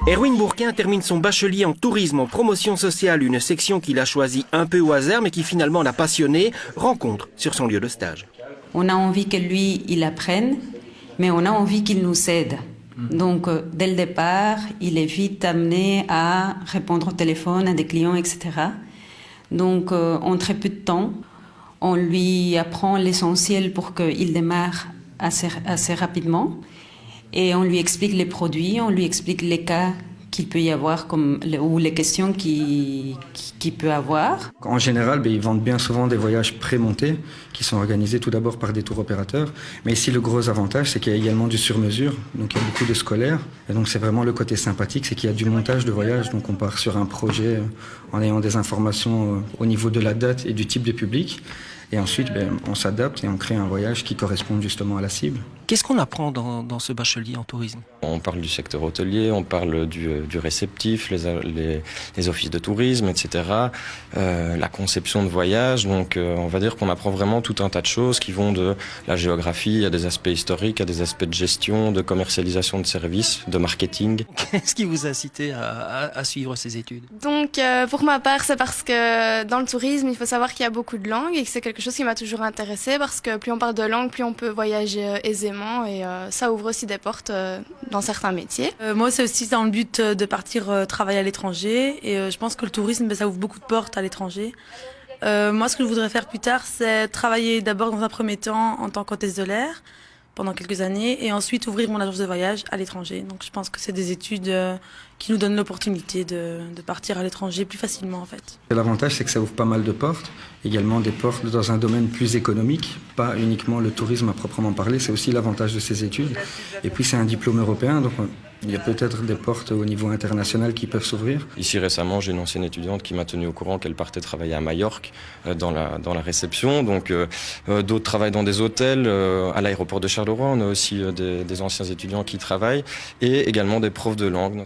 Erwin Bourquin termine son bachelier en tourisme en promotion sociale, une section qu'il a choisie un peu au hasard mais qui finalement l'a passionné, rencontre sur son lieu de stage. On a envie que lui, il apprenne, mais on a envie qu'il nous aide. Donc, dès le départ, il est vite amené à répondre au téléphone à des clients, etc. Donc, en très peu de temps, on lui apprend l'essentiel pour qu'il démarre assez rapidement. Et on lui explique les produits, on lui explique les cas qu'il peut y avoir ou les questions qu'il peut avoir. En général, ils vendent bien souvent des voyages pré-montés qui sont organisés tout d'abord par des tours opérateurs. Mais ici, le gros avantage, c'est qu'il y a également du sur-mesure. Donc, il y a beaucoup de scolaires. Et donc, c'est vraiment le côté sympathique, c'est qu'il y a du montage de voyage. Donc, on part sur un projet en ayant des informations au niveau de la date et du type de public. Et ensuite, on s'adapte et on crée un voyage qui correspond justement à la cible. Qu'est-ce qu'on apprend dans ce bachelier en tourisme? On parle du secteur hôtelier, on parle du réceptif, les offices de tourisme, etc. La conception de voyage. Donc on va dire qu'on apprend vraiment tout un tas de choses qui vont de la géographie à des aspects historiques, à des aspects de gestion, de commercialisation de services, de marketing. Qu'est-ce qui vous a incité à suivre ces études? Donc pour ma part, c'est parce que dans le tourisme, il faut savoir qu'il y a beaucoup de langues et que c'est quelque chose qui m'a toujours intéressée parce que plus on parle de langue, plus on peut voyager aisément et ça ouvre aussi des portes dans certains métiers. Moi, c'est aussi dans le but de partir travailler à l'étranger et je pense que le tourisme, ça ouvre beaucoup de portes à l'étranger. Moi, ce que je voudrais faire plus tard, c'est travailler d'abord dans un premier temps en tant qu'hôtesse de l'air pendant quelques années et ensuite ouvrir mon agence de voyage à l'étranger. Donc je pense que c'est des études qui nous donnent l'opportunité de partir à l'étranger plus facilement en fait. L'avantage, c'est que ça ouvre pas mal de portes, également des portes dans un domaine plus économique, pas uniquement le tourisme à proprement parler, c'est aussi l'avantage de ces études. Et puis c'est un diplôme européen, donc il y a peut-être des portes au niveau international qui peuvent s'ouvrir. Ici récemment, j'ai une ancienne étudiante qui m'a tenu au courant qu'elle partait travailler à Majorque dans la réception. Donc d'autres travaillent dans des hôtels, à l'aéroport de Charleroi, on a aussi des anciens étudiants qui travaillent et également des profs de langue.